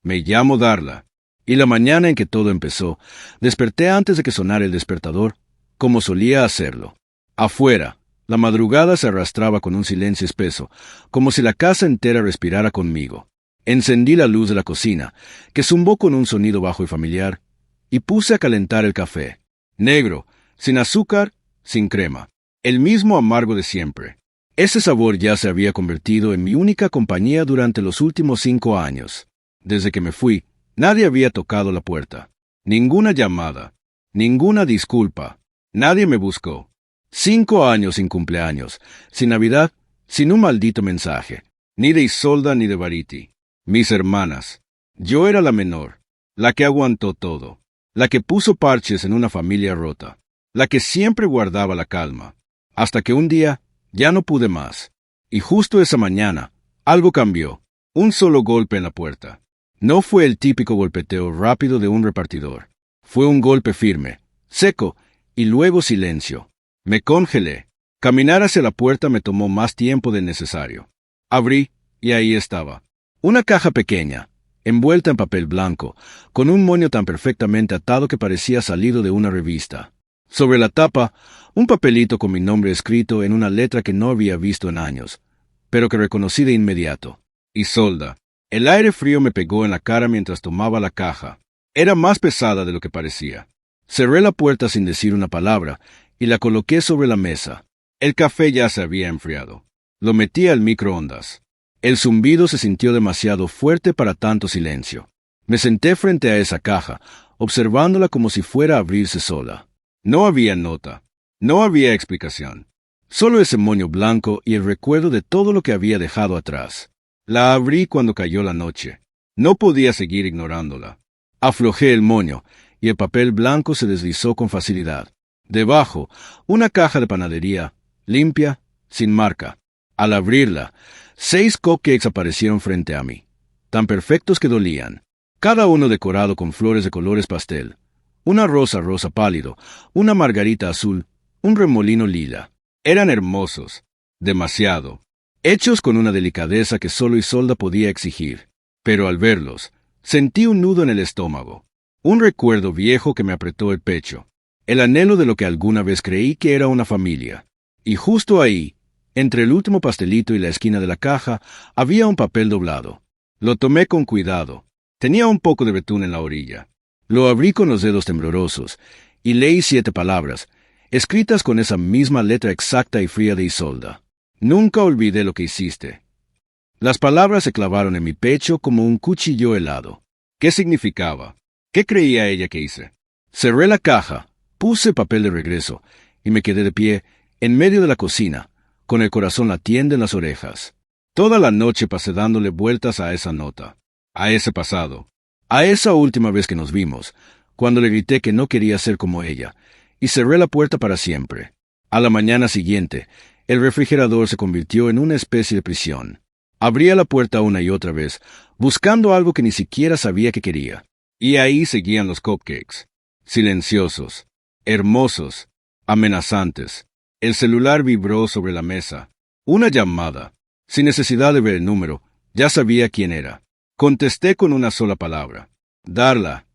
Me llamo Darla. Y la mañana en que todo empezó, desperté antes de que sonara el despertador, como solía hacerlo. Afuera, la madrugada se arrastraba con un silencio espeso, como si la casa entera respirara conmigo. Encendí la luz de la cocina, que zumbó con un sonido bajo y familiar, y puse a calentar el café. Negro, sin azúcar, sin crema. El mismo amargo de siempre. Ese sabor ya se había convertido en mi única compañía durante los últimos 5 años. Desde que me fui, nadie había tocado la puerta. Ninguna llamada. Ninguna disculpa. Nadie me buscó. 5 años sin cumpleaños, sin Navidad, sin un maldito mensaje. Ni de Isolda ni de Variti. Mis hermanas. Yo era la menor, la que aguantó todo, la que puso parches en una familia rota, la que siempre guardaba la calma. Hasta que un día ya no pude más. Y justo esa mañana, algo cambió. Un solo golpe en la puerta. No fue el típico golpeteo rápido de un repartidor. Fue un golpe firme, seco, y luego silencio. Me congelé. Caminar hacia la puerta me tomó más tiempo del necesario. Abrí, y ahí estaba. Una caja pequeña, envuelta en papel blanco, con un moño tan perfectamente atado que parecía salido de una revista. Sobre la tapa, un papelito con mi nombre escrito en una letra que no había visto en años, pero que reconocí de inmediato. Isolda. El aire frío me pegó en la cara mientras tomaba la caja. Era más pesada de lo que parecía. Cerré la puerta sin decir una palabra y la coloqué sobre la mesa. El café ya se había enfriado. Lo metí al microondas. El zumbido se sintió demasiado fuerte para tanto silencio. Me senté frente a esa caja, observándola como si fuera a abrirse sola. No había nota. No había explicación. Solo ese moño blanco y el recuerdo de todo lo que había dejado atrás. La abrí cuando cayó la noche. No podía seguir ignorándola. Aflojé el moño, y el papel blanco se deslizó con facilidad. Debajo, una caja de panadería, limpia, sin marca. Al abrirla, 6 cupcakes aparecieron frente a mí, tan perfectos que dolían. Cada uno decorado con flores de colores pastel. Una rosa pálido, una margarita azul, un remolino lila. Eran hermosos. Demasiado. Hechos con una delicadeza que solo Isolda podía exigir. Pero al verlos, sentí un nudo en el estómago. Un recuerdo viejo que me apretó el pecho. El anhelo de lo que alguna vez creí que era una familia. Y justo ahí, entre el último pastelito y la esquina de la caja, había un papel doblado. Lo tomé con cuidado. Tenía un poco de betún en la orilla. Lo abrí con los dedos temblorosos, y leí 7 palabras, escritas con esa misma letra exacta y fría de Isolda. Nunca olvidé lo que hiciste. Las palabras se clavaron en mi pecho como un cuchillo helado. ¿Qué significaba? ¿Qué creía ella que hice? Cerré la caja, puse papel de regreso, y me quedé de pie, en medio de la cocina, con el corazón latiendo en las orejas. Toda la noche pasé dándole vueltas a esa nota, a ese pasado, a esa última vez que nos vimos, cuando le grité que no quería ser como ella, y cerré la puerta para siempre. A la mañana siguiente, el refrigerador se convirtió en una especie de prisión. Abría la puerta una y otra vez, buscando algo que ni siquiera sabía que quería. Y ahí seguían los cupcakes. Silenciosos, hermosos, amenazantes. El celular vibró sobre la mesa. Una llamada. Sin necesidad de ver el número, ya sabía quién era. Contesté con una sola palabra. Darla.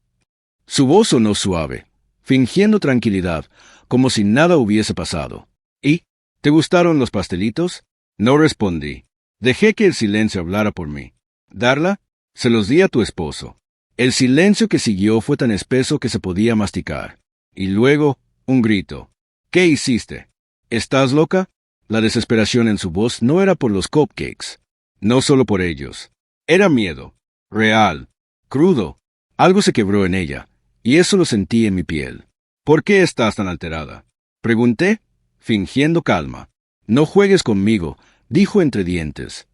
Su voz sonó suave, fingiendo tranquilidad, como si nada hubiese pasado. ¿Y? ¿Te gustaron los pastelitos? No respondí. Dejé que el silencio hablara por mí. Darla, se los di a tu esposo. El silencio que siguió fue tan espeso que se podía masticar. Y luego, un grito. ¿Qué hiciste? ¿Estás loca? La desesperación en su voz no era por los cupcakes. No solo por ellos. Era miedo. Real. Crudo. Algo se quebró en ella, y eso lo sentí en mi piel. ¿Por qué estás tan alterada? Pregunté, fingiendo calma. No juegues conmigo, dijo entre dientes.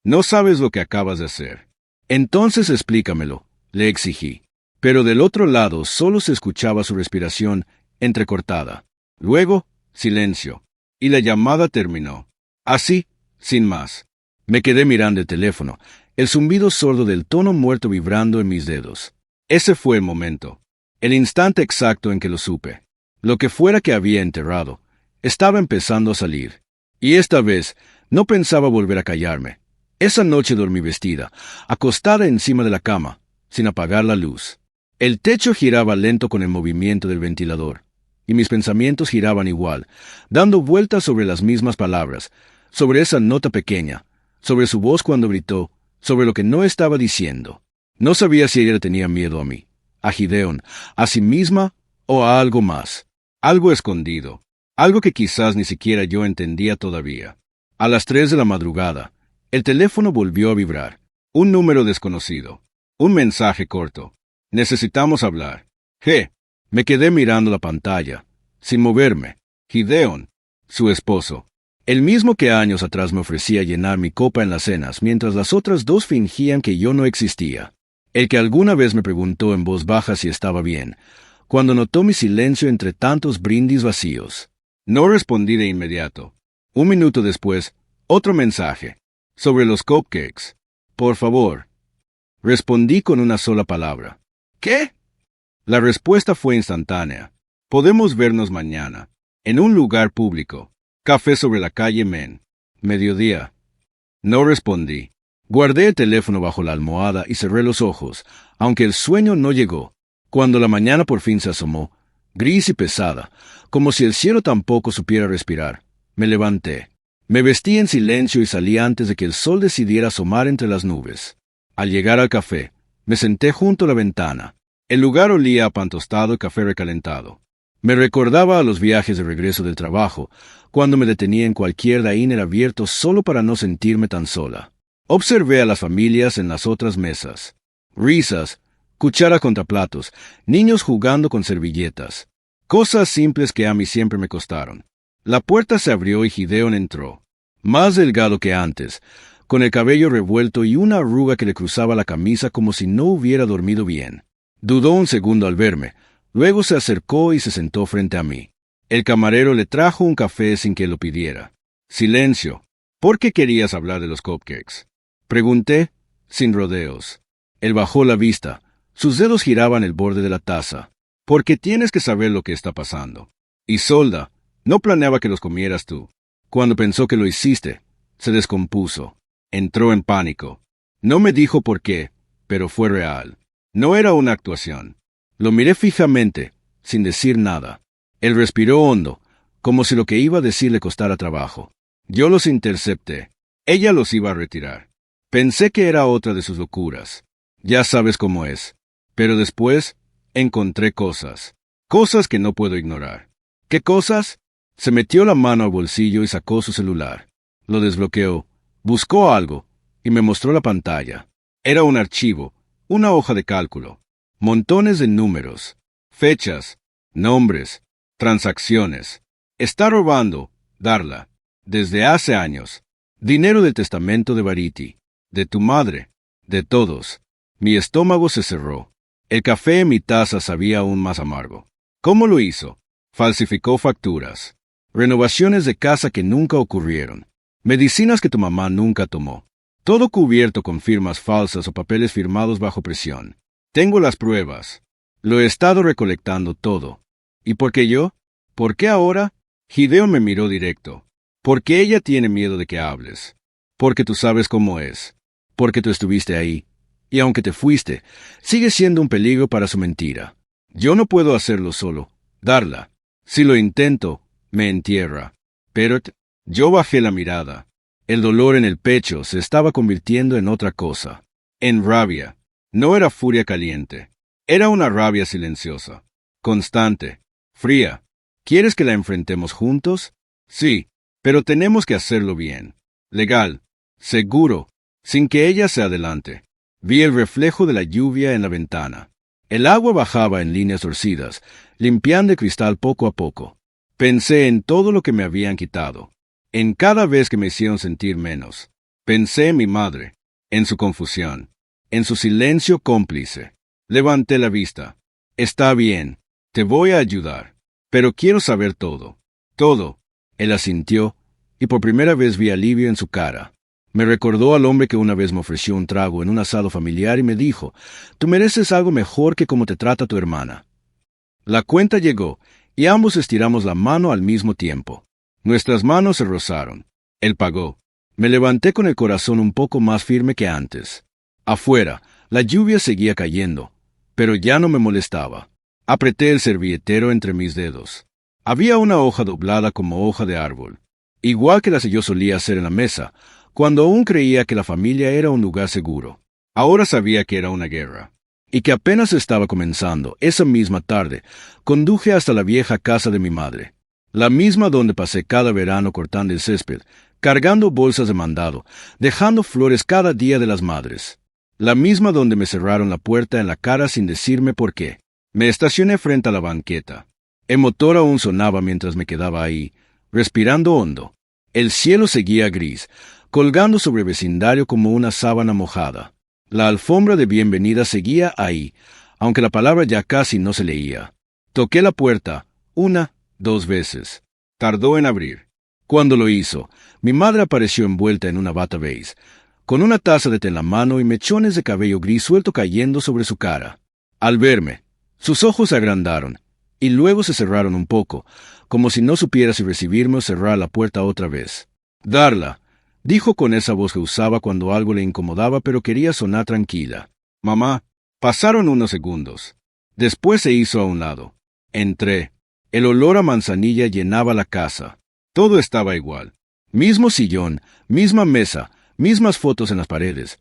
No sabes lo que acabas de hacer. Entonces explícamelo, le exigí. Pero del otro lado solo se escuchaba su respiración entrecortada. Luego, silencio. Y la llamada terminó. Así, sin más. Me quedé mirando el teléfono, el zumbido sordo del tono muerto vibrando en mis dedos. Ese fue el momento. El instante exacto en que lo supe. Lo que fuera que había enterrado, estaba empezando a salir. Y esta vez, no pensaba volver a callarme. Esa noche dormí vestida, acostada encima de la cama, sin apagar la luz. El techo giraba lento con el movimiento del ventilador, y mis pensamientos giraban igual, dando vueltas sobre las mismas palabras, sobre esa nota pequeña, sobre su voz cuando gritó, sobre lo que no estaba diciendo. No sabía si ella tenía miedo a mí, a Gideon, a sí misma o a algo más, algo escondido, algo que quizás ni siquiera yo entendía todavía. A las 3 de la madrugada, el teléfono volvió a vibrar. Un número desconocido. Un mensaje corto. Necesitamos hablar. Me quedé mirando la pantalla, sin moverme. Gideon, su esposo. El mismo que años atrás me ofrecía llenar mi copa en las cenas, mientras las otras dos fingían que yo no existía. El que alguna vez me preguntó en voz baja si estaba bien, cuando notó mi silencio entre tantos brindis vacíos. No respondí de inmediato. Un minuto después, otro mensaje. Sobre los cupcakes. Por favor. Respondí con una sola palabra. ¿Qué? La respuesta fue instantánea. Podemos vernos mañana. En un lugar público. Café sobre la calle Men. Mediodía. No respondí. Guardé el teléfono bajo la almohada y cerré los ojos, aunque el sueño no llegó. Cuando la mañana por fin se asomó, gris y pesada, como si el cielo tampoco supiera respirar, me levanté. Me vestí en silencio y salí antes de que el sol decidiera asomar entre las nubes. Al llegar al café, me senté junto a la ventana. El lugar olía a pan tostado y café recalentado. Me recordaba a los viajes de regreso del trabajo, cuando me detenía en cualquier diner abierto solo para no sentirme tan sola. Observé a las familias en las otras mesas. Risas, cuchara contra platos, niños jugando con servilletas. Cosas simples que a mí siempre me costaron. La puerta se abrió y Gideon entró. Más delgado que antes, con el cabello revuelto y una arruga que le cruzaba la camisa como si no hubiera dormido bien. Dudó un segundo al verme, luego se acercó y se sentó frente a mí. El camarero le trajo un café sin que lo pidiera. Silencio. ¿Por qué querías hablar de los cupcakes? Pregunté, sin rodeos. Él bajó la vista. Sus dedos giraban el borde de la taza. Porque tienes que saber lo que está pasando. Isolda, no planeaba que los comieras tú. Cuando pensó que lo hiciste, se descompuso. Entró en pánico. No me dijo por qué, pero fue real. No era una actuación. Lo miré fijamente, sin decir nada. Él respiró hondo, como si lo que iba a decir le costara trabajo. Yo los intercepté. Ella los iba a retirar. Pensé que era otra de sus locuras. Ya sabes cómo es. Pero después encontré cosas. Cosas que no puedo ignorar. ¿Qué cosas? Se metió la mano al bolsillo y sacó su celular. Lo desbloqueó, buscó algo y me mostró la pantalla. Era un archivo, una hoja de cálculo. Montones de números, fechas, nombres, transacciones. Está robando, Darla, desde hace años. Dinero del testamento de Verity, de tu madre, de todos. Mi estómago se cerró. El café en mi taza sabía aún más amargo. ¿Cómo lo hizo? Falsificó facturas. Renovaciones de casa que nunca ocurrieron. Medicinas que tu mamá nunca tomó. Todo cubierto con firmas falsas o papeles firmados bajo presión. Tengo las pruebas. Lo he estado recolectando todo. ¿Y por qué yo? ¿Por qué ahora? Gideon me miró directo. Porque ella tiene miedo de que hables. Porque tú sabes cómo es. Porque tú estuviste ahí. Y aunque te fuiste, sigue siendo un peligro para su mentira. Yo no puedo hacerlo solo. Darla. Si lo intento, me entierra. Pero yo bajé la mirada. El dolor en el pecho se estaba convirtiendo en otra cosa. En rabia. No era furia caliente. Era una rabia silenciosa. Constante. Fría. ¿Quieres que la enfrentemos juntos? Sí. Pero tenemos que hacerlo bien. Legal. Seguro. Sin que ella se adelante. Vi el reflejo de la lluvia en la ventana. El agua bajaba en líneas torcidas, limpiando el cristal poco a poco. Pensé en todo lo que me habían quitado. En cada vez que me hicieron sentir menos. Pensé en mi madre. En su confusión. En su silencio cómplice. Levanté la vista. Está bien. Te voy a ayudar. Pero quiero saber todo. Todo. Él asintió, y por primera vez vi alivio en su cara. Me recordó al hombre que una vez me ofreció un trago en un asado familiar y me dijo, «Tú mereces algo mejor que como te trata tu hermana». La cuenta llegó, y ambos estiramos la mano al mismo tiempo. Nuestras manos se rozaron. Él pagó. Me levanté con el corazón un poco más firme que antes. Afuera, La lluvia seguía cayendo, pero ya no me molestaba. Apreté el servilletero entre mis dedos. Había una hoja doblada como hoja de árbol, igual que las que yo solía hacer en la mesa, cuando aún creía que la familia era un lugar seguro. Ahora sabía que era una guerra, y que apenas estaba comenzando. Esa misma tarde, conduje hasta la vieja casa de mi madre, la misma donde pasé cada verano cortando el césped, cargando bolsas de mandado, dejando flores cada día de las madres. La misma donde me cerraron la puerta en la cara sin decirme por qué. Me estacioné frente a la banqueta. El motor aún sonaba mientras me quedaba ahí, respirando hondo. El cielo seguía gris, colgando sobre el vecindario como una sábana mojada. La alfombra de bienvenida seguía ahí, aunque la palabra ya casi no se leía. Toqué la puerta, 1, 2 veces. Tardó en abrir. Cuando lo hizo, mi madre apareció envuelta en una bata beige, con una taza de té en la mano y mechones de cabello gris suelto cayendo sobre su cara. Al verme, sus ojos se agrandaron, y luego se cerraron un poco, como si no supiera si recibirme o cerrar la puerta otra vez. Darla, dijo con esa voz que usaba cuando algo le incomodaba pero quería sonar tranquila. Mamá. Pasaron unos segundos. Después se hizo a un lado. Entré. El olor a manzanilla llenaba la casa. Todo estaba igual. Mismo sillón, misma mesa, mismas fotos en las paredes.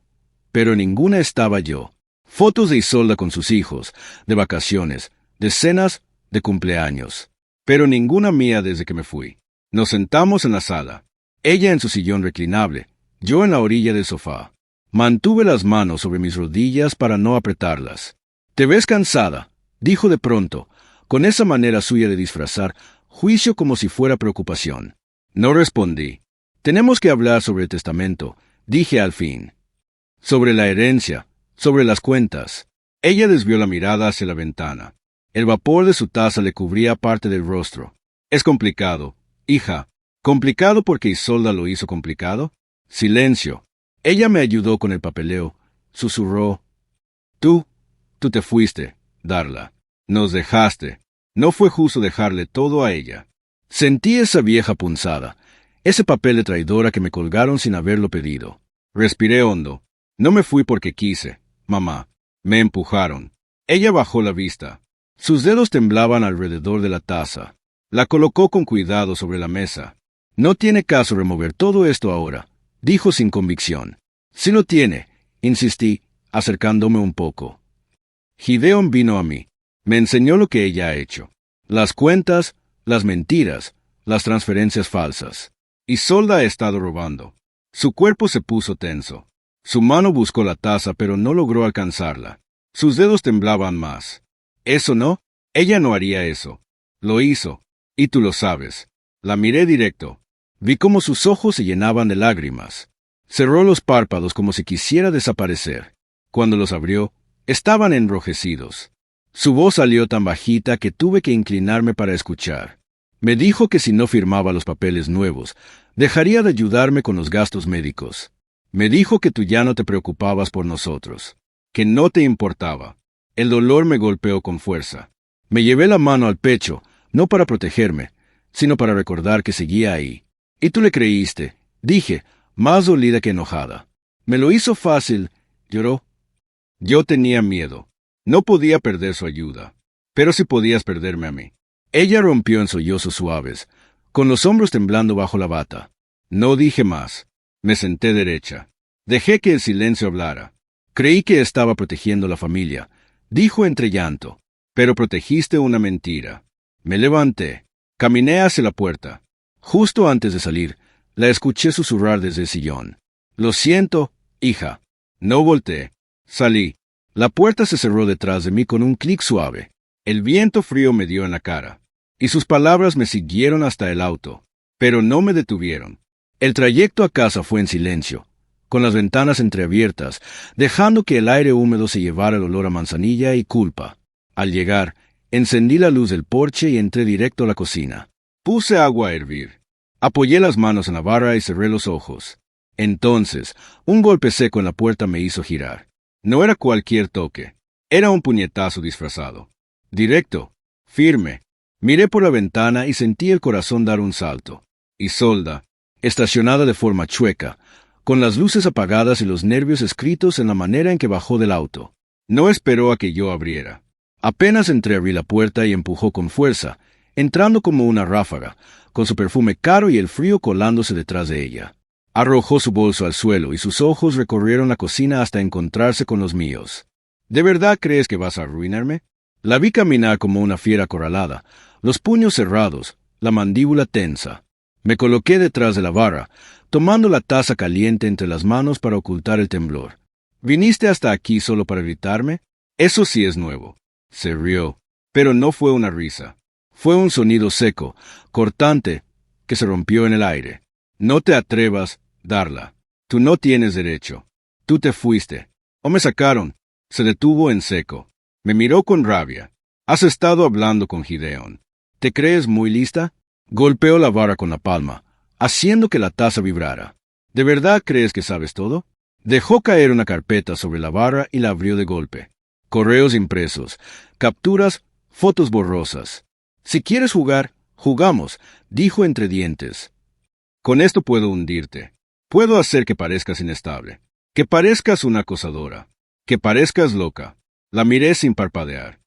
Pero ninguna estaba yo. Fotos de Isolda con sus hijos, de vacaciones, de cenas, de cumpleaños. Pero ninguna mía desde que me fui. Nos sentamos en la sala. Ella en su sillón reclinable, yo en la orilla del sofá. Mantuve las manos sobre mis rodillas para no apretarlas. «Te ves cansada», dijo de pronto, con esa manera suya de disfrazar juicio como si fuera preocupación. No respondí. «Tenemos que hablar sobre el testamento», dije al fin. «Sobre la herencia, sobre las cuentas». Ella desvió la mirada hacia la ventana. El vapor de su taza le cubría parte del rostro. «Es complicado, hija». «¿Complicado porque Isolda lo hizo complicado?» Silencio. Ella me ayudó con el papeleo. Susurró. Tú te fuiste, Darla. Nos dejaste. No fue justo dejarle todo a ella. Sentí esa vieja punzada, ese papel de traidora que me colgaron sin haberlo pedido. Respiré hondo. No me fui porque quise, mamá. Me empujaron. Ella bajó la vista. Sus dedos temblaban alrededor de la taza. La colocó con cuidado sobre la mesa. No tiene caso remover todo esto ahora, dijo sin convicción. Sí lo tiene, insistí, acercándome un poco. Gideon vino a mí. Me enseñó lo que ella ha hecho. Las cuentas, las mentiras, las transferencias falsas. Isolda ha estado robando. Su cuerpo se puso tenso. Su mano buscó la taza, pero no logró alcanzarla. Sus dedos temblaban más. ¿Eso no? Ella no haría eso. Lo hizo. Y tú lo sabes. La miré directo. Vi cómo sus ojos se llenaban de lágrimas. Cerró los párpados como si quisiera desaparecer. Cuando los abrió, estaban enrojecidos. Su voz salió tan bajita que tuve que inclinarme para escuchar. Me dijo que si no firmaba los papeles nuevos, dejaría de ayudarme con los gastos médicos. Me dijo que tú ya no te preocupabas por nosotros, que no te importaba. El dolor me golpeó con fuerza. Me llevé la mano al pecho, no para protegerme, sino para recordar que seguía ahí. Y tú le creíste, dije, más dolida que enojada. Me lo hizo fácil, lloró. Yo tenía miedo. No podía perder su ayuda, pero sí podías perderme a mí. Ella rompió en sollozos suaves, con los hombros temblando bajo la bata. No dije más. Me senté derecha. Dejé que el silencio hablara. Creí que estaba protegiendo la familia, dijo entre llanto, pero protegiste una mentira. Me levanté. Caminé hacia la puerta. Justo antes de salir, la escuché susurrar desde el sillón. Lo siento, hija. No volteé. Salí. La puerta se cerró detrás de mí con un clic suave. El viento frío me dio en la cara. Y sus palabras me siguieron hasta el auto. Pero no me detuvieron. El trayecto a casa fue en silencio, con las ventanas entreabiertas, dejando que el aire húmedo se llevara el olor a manzanilla y culpa. Al llegar, encendí la luz del porche y entré directo a la cocina. Puse agua a hervir. Apoyé las manos en la barra y cerré los ojos. Entonces, un golpe seco en la puerta me hizo girar. No era cualquier toque. Era un puñetazo disfrazado. Directo. Firme. Miré por la ventana y sentí el corazón dar un salto. Isolda, estacionada de forma chueca, con las luces apagadas y los nervios escritos en la manera en que bajó del auto. No esperó a que yo abriera. Apenas entré, abrí la puerta y empujó con fuerza, entrando como una ráfaga, con su perfume caro y el frío colándose detrás de ella. Arrojó su bolso al suelo y sus ojos recorrieron la cocina hasta encontrarse con los míos. ¿De verdad crees que vas a arruinarme? La vi caminar como una fiera acorralada, los puños cerrados, la mandíbula tensa. Me coloqué detrás de la barra, tomando la taza caliente entre las manos para ocultar el temblor. ¿Viniste hasta aquí solo para gritarme? Eso sí es nuevo. Se rió, pero no fue una risa. Fue un sonido seco, cortante, que se rompió en el aire. No te atrevas, Darla. Tú no tienes derecho. Tú te fuiste. O me sacaron. Se detuvo en seco. Me miró con rabia. Has estado hablando con Gideon. ¿Te crees muy lista? Golpeó la barra con la palma, haciendo que la taza vibrara. ¿De verdad crees que sabes todo? Dejó caer una carpeta sobre la barra y la abrió de golpe. Correos impresos, capturas, fotos borrosas. Si quieres jugar, jugamos, dijo entre dientes. Con esto puedo hundirte. Puedo hacer que parezcas inestable, que parezcas una acosadora, que parezcas loca. La miré sin parpadear.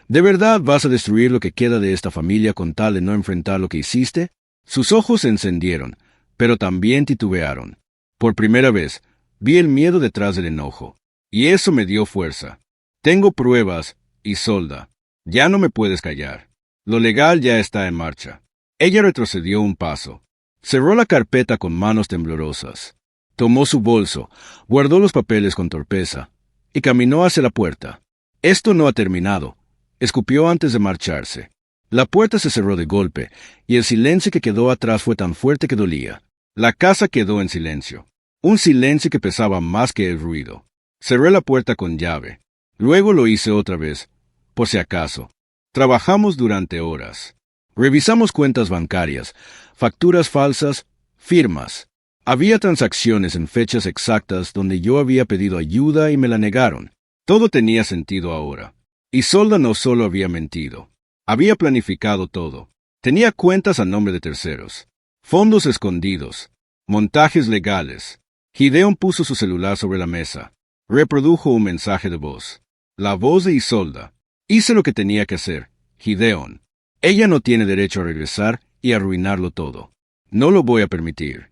¿De verdad vas a destruir lo que queda de esta familia con tal de no enfrentar lo que hiciste? Sus ojos se encendieron, pero también titubearon. Por primera vez, vi el miedo detrás del enojo, y eso me dio fuerza. Tengo pruebas, Isolda. Ya no me puedes callar. Lo legal ya está en marcha. Ella retrocedió un paso. Cerró la carpeta con manos temblorosas. Tomó su bolso, guardó los papeles con torpeza, y caminó hacia la puerta. Esto no ha terminado, escupió antes de marcharse. La puerta se cerró de golpe, y el silencio que quedó atrás fue tan fuerte que dolía. La casa quedó en silencio. Un silencio que pesaba más que el ruido. Cerré la puerta con llave. Luego lo hice otra vez, por si acaso. Trabajamos durante horas. Revisamos cuentas bancarias, facturas falsas, firmas. Había transacciones en fechas exactas donde yo había pedido ayuda y me la negaron. Todo tenía sentido ahora. Isolda no solo había mentido, había planificado todo. Tenía cuentas a nombre de terceros, fondos escondidos, montajes legales. Gideon puso su celular sobre la mesa. Reprodujo un mensaje de voz. La voz de Isolda. Hice lo que tenía que hacer, Gideon. Ella no tiene derecho a regresar y arruinarlo todo. No lo voy a permitir.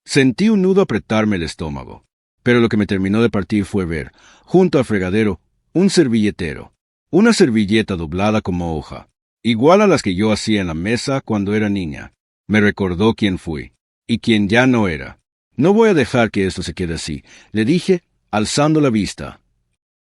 Sentí un nudo apretarme el estómago, pero lo que me terminó de partir fue ver, junto al fregadero, un servilletero. Una servilleta doblada como hoja, igual a las que yo hacía en la mesa cuando era niña. Me recordó quién fui, y quién ya no era. No voy a dejar que esto se quede así, le dije, alzando la vista.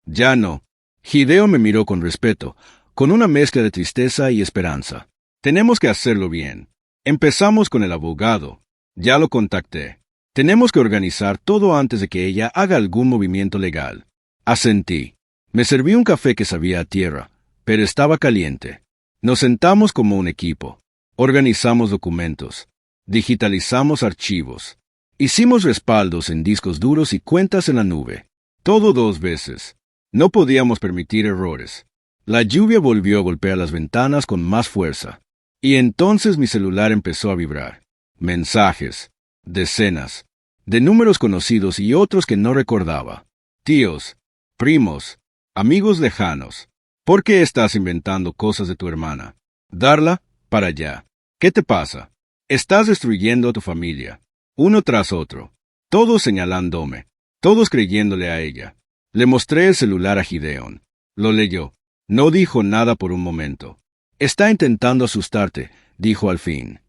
Ya no. Gideon me miró con respeto, con una mezcla de tristeza y esperanza. Tenemos que hacerlo bien. Empezamos con el abogado. Ya lo contacté. Tenemos que organizar todo antes de que ella haga algún movimiento legal. Asentí. Me serví un café que sabía a tierra, pero estaba caliente. Nos sentamos como un equipo. Organizamos documentos. Digitalizamos archivos. Hicimos respaldos en discos duros y cuentas en la nube. Todo 2 veces. No podíamos permitir errores. La lluvia volvió a golpear las ventanas con más fuerza. Y entonces mi celular empezó a vibrar. Mensajes. Decenas. De números conocidos y otros que no recordaba. Tíos. Primos. Amigos lejanos. ¿Por qué estás inventando cosas de tu hermana? Darla, para allá. ¿Qué te pasa? Estás destruyendo a tu familia. Uno tras otro. Todos señalándome. Todos creyéndole a ella. Le mostré el celular a Gideon. Lo leyó. No dijo nada por un momento. Está intentando asustarte, dijo al fin.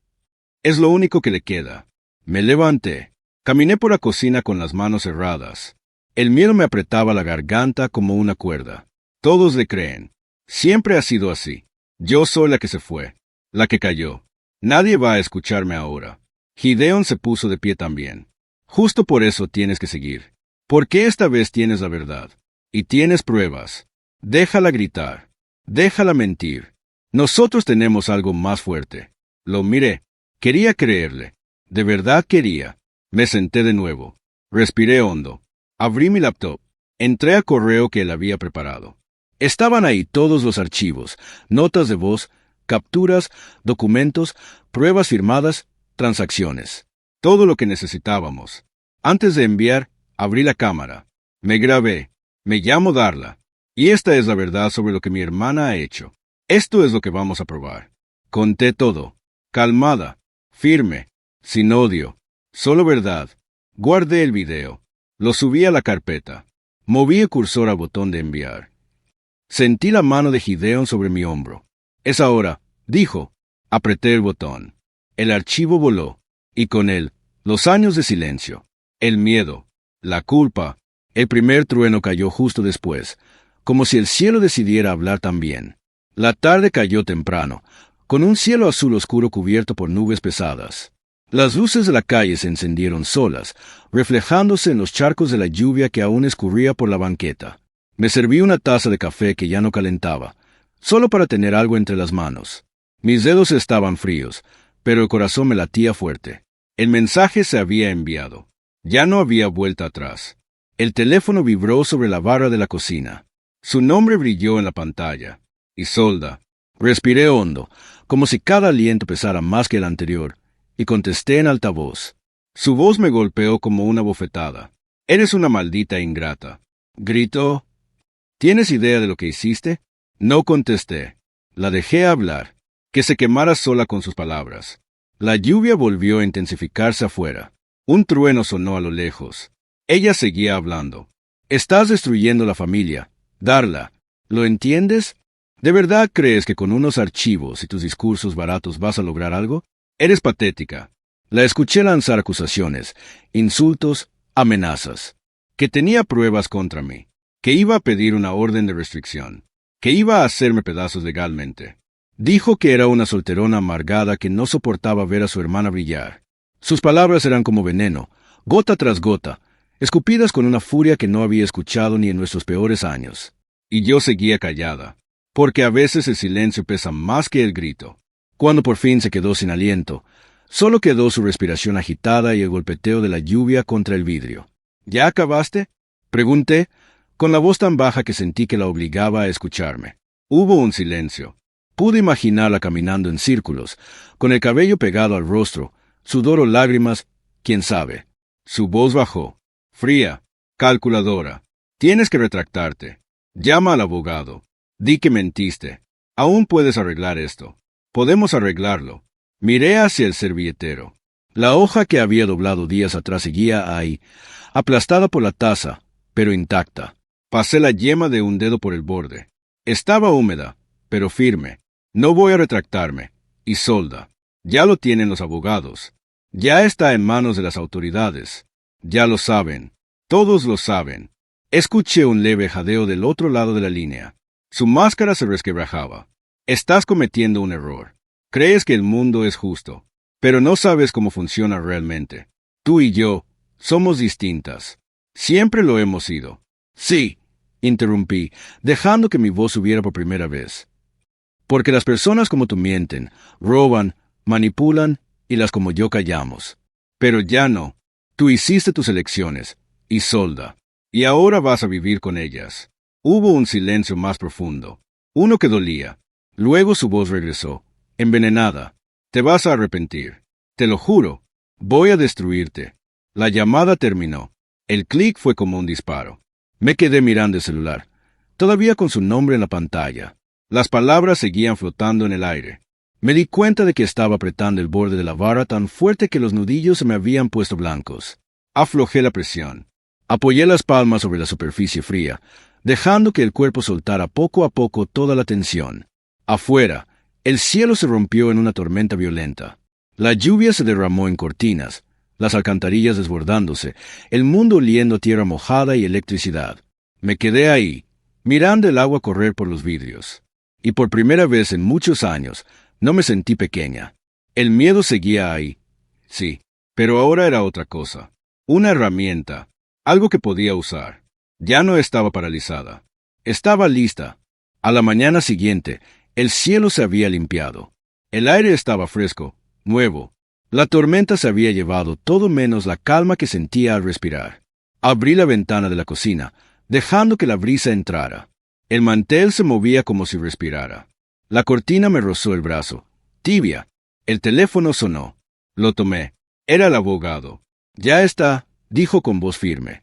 Es lo único que le queda. Me levanté. Caminé por la cocina con las manos cerradas. El miedo me apretaba la garganta como una cuerda. Todos le creen. Siempre ha sido así. Yo soy la que se fue, la que cayó. Nadie va a escucharme ahora. Gideon se puso de pie también. Justo por eso tienes que seguir. Porque esta vez tienes la verdad. Y tienes pruebas. Déjala gritar. Déjala mentir. Nosotros tenemos algo más fuerte. Lo miré. Quería creerle. De verdad quería. Me senté de nuevo. Respiré hondo. Abrí mi laptop. Entré al correo que él había preparado. Estaban ahí todos los archivos, notas de voz, capturas, documentos, pruebas firmadas, transacciones. Todo lo que necesitábamos. Antes de enviar, abrí la cámara. Me grabé. Me llamo Darla. Y esta es la verdad sobre lo que mi hermana ha hecho. Esto es lo que vamos a probar. Conté todo. Calmada. Firme. Sin odio. Solo verdad. Guardé el video. Lo subí a la carpeta. Moví el cursor al botón de enviar. Sentí la mano de Gideon sobre mi hombro. Es ahora, dijo. Apreté el botón. El archivo voló. Y con él, los años de silencio. El miedo. La culpa. El primer trueno cayó justo después, como si el cielo decidiera hablar también. La tarde cayó temprano, con un cielo azul oscuro cubierto por nubes pesadas. Las luces de la calle se encendieron solas, reflejándose en los charcos de la lluvia que aún escurría por la banqueta. Me serví una taza de café que ya no calentaba, solo para tener algo entre las manos. Mis dedos estaban fríos, pero el corazón me latía fuerte. El mensaje se había enviado. Ya no había vuelta atrás. El teléfono vibró sobre la barra de la cocina. Su nombre brilló en la pantalla. Isolda. Respiré hondo, como si cada aliento pesara más que el anterior, y contesté en altavoz. Su voz me golpeó como una bofetada. «Eres una maldita ingrata», gritó. «¿Tienes idea de lo que hiciste?» No contesté. La dejé hablar, que se quemara sola con sus palabras. La lluvia volvió a intensificarse afuera. Un trueno sonó a lo lejos. Ella seguía hablando. «Estás destruyendo la familia. Darla. ¿Lo entiendes? ¿De verdad crees que con unos archivos y tus discursos baratos vas a lograr algo? Eres patética». La escuché lanzar acusaciones, insultos, amenazas. Que tenía pruebas contra mí. Que iba a pedir una orden de restricción. Que iba a hacerme pedazos legalmente. Dijo que era una solterona amargada que no soportaba ver a su hermana brillar. Sus palabras eran como veneno, gota tras gota, escupidas con una furia que no había escuchado ni en nuestros peores años. Y yo seguía callada, porque a veces el silencio pesa más que el grito. Cuando por fin se quedó sin aliento, solo quedó su respiración agitada y el golpeteo de la lluvia contra el vidrio. «¿Ya acabaste?», pregunté, con la voz tan baja que sentí que la obligaba a escucharme. Hubo un silencio. Pude imaginarla caminando en círculos, con el cabello pegado al rostro, sudor o lágrimas, quién sabe. Su voz bajó. Fría, calculadora. «Tienes que retractarte. Llama al abogado. Di que mentiste. Aún puedes arreglar esto. Podemos arreglarlo». Miré hacia el servilletero. La hoja que había doblado días atrás seguía ahí, aplastada por la taza, pero intacta. Pasé la yema de un dedo por el borde. Estaba húmeda, pero firme. «No voy a retractarme. Isolda. Ya lo tienen los abogados. Ya está en manos de las autoridades. Ya lo saben. Todos lo saben». Escuché un leve jadeo del otro lado de la línea. Su máscara se resquebrajaba. «Estás cometiendo un error. Crees que el mundo es justo, pero no sabes cómo funciona realmente. Tú y yo somos distintas. Siempre lo hemos sido». «Sí», interrumpí, dejando que mi voz subiera por primera vez. «Porque las personas como tú mienten, roban, manipulan, y las como yo callamos. Pero ya no. Tú hiciste tus elecciones, Isolda, y ahora vas a vivir con ellas». Hubo un silencio más profundo, uno que dolía. Luego su voz regresó, envenenada. «Te vas a arrepentir. Te lo juro. Voy a destruirte». La llamada terminó. El clic fue como un disparo. Me quedé mirando el celular, todavía con su nombre en la pantalla. Las palabras seguían flotando en el aire. Me di cuenta de que estaba apretando el borde de la vara tan fuerte que los nudillos se me habían puesto blancos. Aflojé la presión. Apoyé las palmas sobre la superficie fría, dejando que el cuerpo soltara poco a poco toda la tensión. Afuera, el cielo se rompió en una tormenta violenta. La lluvia se derramó en cortinas, las alcantarillas desbordándose, el mundo oliendo a tierra mojada y electricidad. Me quedé ahí, mirando el agua correr por los vidrios. Y por primera vez en muchos años, no me sentí pequeña. El miedo seguía ahí. Sí, pero ahora era otra cosa. Una herramienta, algo que podía usar. Ya no estaba paralizada. Estaba lista. A la mañana siguiente, el cielo se había limpiado. El aire estaba fresco, nuevo. La tormenta se había llevado todo menos la calma que sentía al respirar. Abrí la ventana de la cocina, dejando que la brisa entrara. El mantel se movía como si respirara. La cortina me rozó el brazo, tibia. El teléfono sonó. Lo tomé. Era el abogado. «Ya está», dijo con voz firme.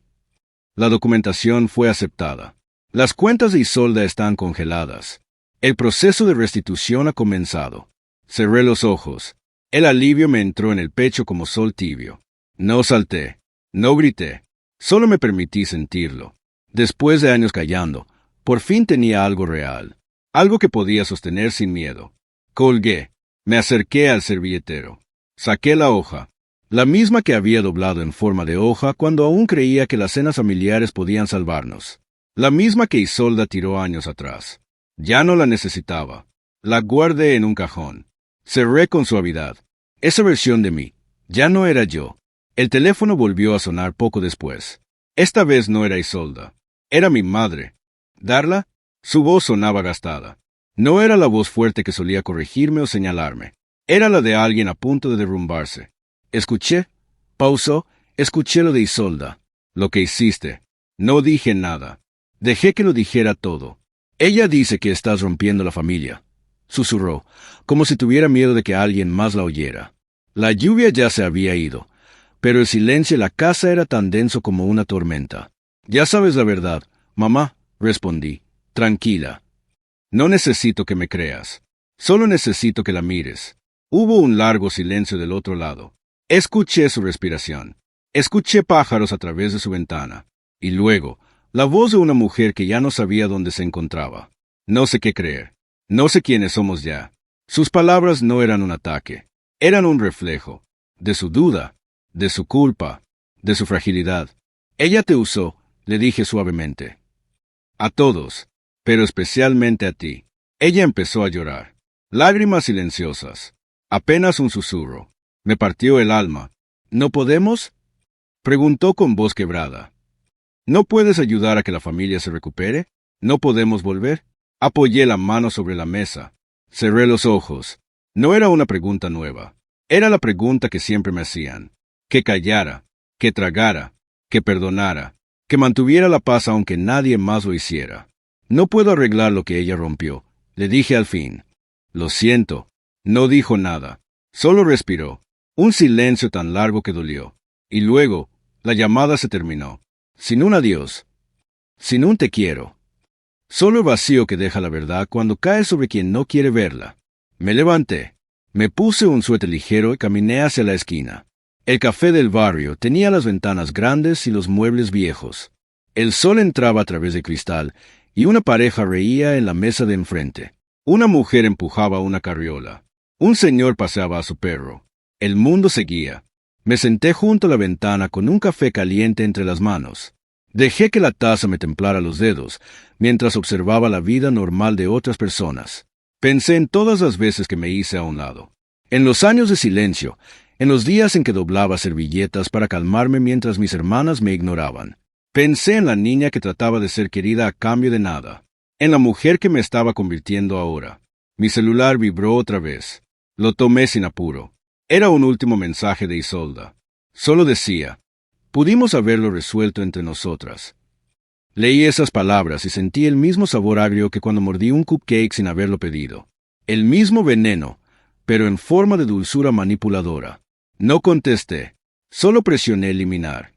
La documentación fue aceptada. Las cuentas de Isolda están congeladas. El proceso de restitución ha comenzado. Cerré los ojos. El alivio me entró en el pecho como sol tibio. No salté. No grité. Solo me permití sentirlo. Después de años callando, por fin tenía algo real. Algo que podía sostener sin miedo. Colgué. Me acerqué al servilletero. Saqué la hoja. La misma que había doblado en forma de hoja cuando aún creía que las cenas familiares podían salvarnos. La misma que Isolda tiró años atrás. Ya no la necesitaba. La guardé en un cajón. Cerré con suavidad. Esa versión de mí. Ya no era yo. El teléfono volvió a sonar poco después. Esta vez no era Isolda. Era mi madre. ¿Darla? Su voz sonaba gastada. No era la voz fuerte que solía corregirme o señalarme. Era la de alguien a punto de derrumbarse. Escuché. Pausó. Escuché lo de Isolda. Lo que hiciste. No dije nada. Dejé que lo dijera todo. Ella dice que estás rompiendo la familia. Susurró, como si tuviera miedo de que alguien más la oyera. La lluvia ya se había ido, pero el silencio en la casa era tan denso como una tormenta. Ya sabes la verdad, mamá, respondí, tranquila. No necesito que me creas. Solo necesito que la mires. Hubo un largo silencio del otro lado. Escuché su respiración. Escuché pájaros a través de su ventana. Y luego, la voz de una mujer que ya no sabía dónde se encontraba. No sé qué creer. No sé quiénes somos ya. Sus palabras no eran un ataque. Eran un reflejo. De su duda. De su culpa. De su fragilidad. Ella te usó, le dije suavemente. A todos. Pero especialmente a ti. Ella empezó a llorar. Lágrimas silenciosas. Apenas un susurro. Me partió el alma. ¿No podemos? Preguntó con voz quebrada. ¿No puedes ayudar a que la familia se recupere? ¿No podemos volver? Apoyé la mano sobre la mesa. Cerré los ojos. No era una pregunta nueva. Era la pregunta que siempre me hacían. Que callara, que tragara, que perdonara, que mantuviera la paz aunque nadie más lo hiciera. No puedo arreglar lo que ella rompió, le dije al fin. Lo siento. No dijo nada. Solo respiró. Un silencio tan largo que dolió. Y luego, la llamada se terminó. Sin un adiós. Sin un te quiero. Solo el vacío que deja la verdad cuando cae sobre quien no quiere verla. Me levanté. Me puse un suéter ligero y caminé hacia la esquina. El café del barrio tenía las ventanas grandes y los muebles viejos. El sol entraba a través del cristal y una pareja reía en la mesa de enfrente. Una mujer empujaba una carriola. Un señor paseaba a su perro. El mundo seguía. Me senté junto a la ventana con un café caliente entre las manos. Dejé que la taza me templara los dedos, mientras observaba la vida normal de otras personas. Pensé en todas las veces que me hice a un lado. En los años de silencio, en los días en que doblaba servilletas para calmarme mientras mis hermanas me ignoraban. Pensé en la niña que trataba de ser querida a cambio de nada. En la mujer que me estaba convirtiendo ahora. Mi celular vibró otra vez. Lo tomé sin apuro. Era un último mensaje de Isolda. Solo decía, pudimos haberlo resuelto entre nosotras. Leí esas palabras y sentí el mismo sabor agrio que cuando mordí un cupcake sin haberlo pedido. El mismo veneno, pero en forma de dulzura manipuladora. No contesté, solo presioné eliminar.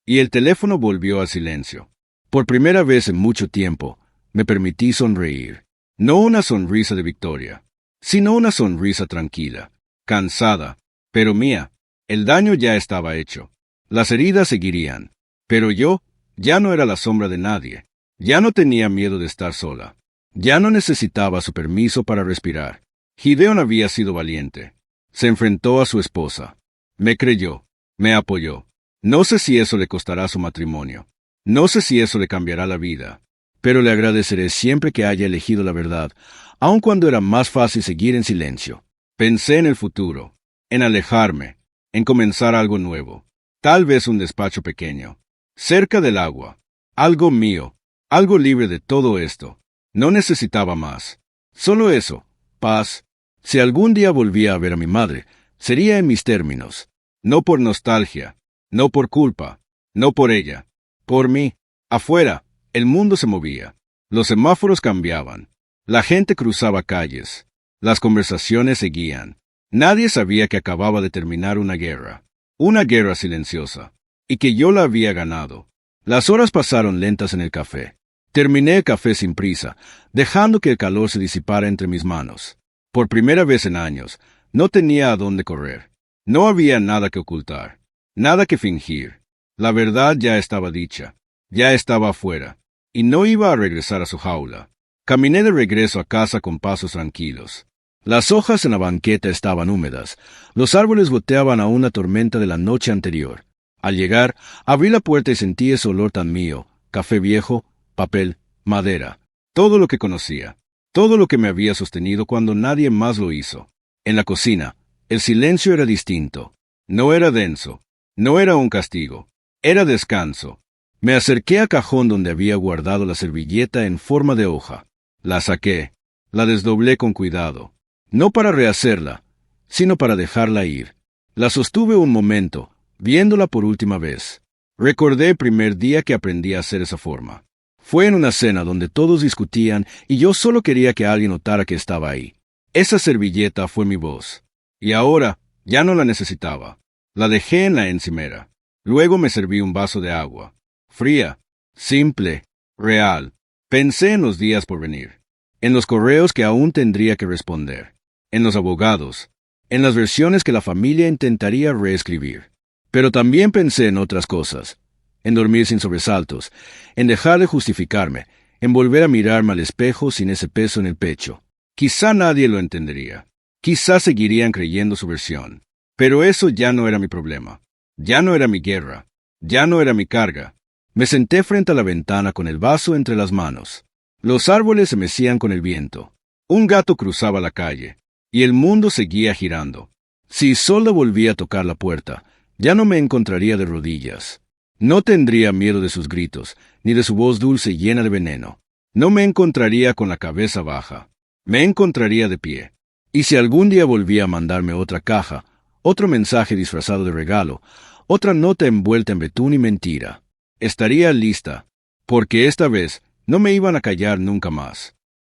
Y el teléfono volvió al silencio. Por primera vez en mucho tiempo, me permití sonreír. No una sonrisa de victoria, sino una sonrisa tranquila, cansada, pero mía. El daño ya estaba hecho. Las heridas seguirían. Pero yo ya no era la sombra de nadie. Ya no tenía miedo de estar sola. Ya no necesitaba su permiso para respirar. Gideon había sido valiente. Se enfrentó a su esposa. Me creyó. Me apoyó. No sé si eso le costará su matrimonio. No sé si eso le cambiará la vida. Pero le agradeceré siempre que haya elegido la verdad, aun cuando era más fácil seguir en silencio. Pensé en el futuro, en alejarme, en comenzar algo nuevo. Tal vez un despacho pequeño, cerca del agua. Algo mío, algo libre de todo esto. No necesitaba más. Solo eso, paz. Si algún día volvía a ver a mi madre, sería en mis términos. No por nostalgia, no por culpa, no por ella. Por mí. Afuera, el mundo se movía. Los semáforos cambiaban. La gente cruzaba calles. Las conversaciones seguían. Nadie sabía que acababa de terminar una guerra. Una guerra silenciosa. y que yo la había ganado. Las horas pasaron lentas en el café. Terminé el café sin prisa, dejando que el calor se disipara entre mis manos. Por primera vez en años, no tenía a dónde correr. No había nada que ocultar, nada que fingir. La verdad ya estaba dicha, ya estaba afuera, y no iba a regresar a su jaula. Caminé de regreso a casa con pasos tranquilos. Las hojas en la banqueta estaban húmedas, los árboles goteaban a una tormenta de la noche anterior. Al llegar, abrí la puerta y sentí ese olor tan mío, café viejo, papel, madera, todo lo que conocía, todo lo que me había sostenido cuando nadie más lo hizo. En la cocina, el silencio era distinto. No era denso, no era un castigo, era descanso. Me acerqué al cajón donde había guardado la servilleta en forma de hoja. La saqué, la desdoblé con cuidado, no para rehacerla, sino para dejarla ir. La sostuve un momento, viéndola por última vez. Recordé el primer día que aprendí a hacer esa forma. Fue en una cena donde todos discutían y yo solo quería que alguien notara que estaba ahí. Esa servilleta fue mi voz. Y ahora ya no la necesitaba. La dejé en la encimera. Luego me serví un vaso de agua. Fría, simple, real. Pensé en los días por venir, en los correos que aún tendría que responder, en los abogados, en las versiones que la familia intentaría reescribir. Pero también pensé en otras cosas, en dormir sin sobresaltos, en dejar de justificarme, en volver a mirarme al espejo sin ese peso en el pecho. Quizá nadie lo entendería, quizá seguirían creyendo su versión, pero eso ya no era mi problema, ya no era mi guerra, ya no era mi carga. Me senté frente a la ventana con el vaso entre las manos. Los árboles se mecían con el viento. Un gato cruzaba la calle, y el mundo seguía girando. Si Isolda volvía a tocar la puerta, ya no me encontraría de rodillas. No tendría miedo de sus gritos, ni de su voz dulce llena de veneno. No me encontraría con la cabeza baja. Me encontraría de pie. Y si algún día volvía a mandarme otra caja, otro mensaje disfrazado de regalo, otra nota envuelta en betún y mentira, estaría lista, porque esta vez no me iban a callar nunca más.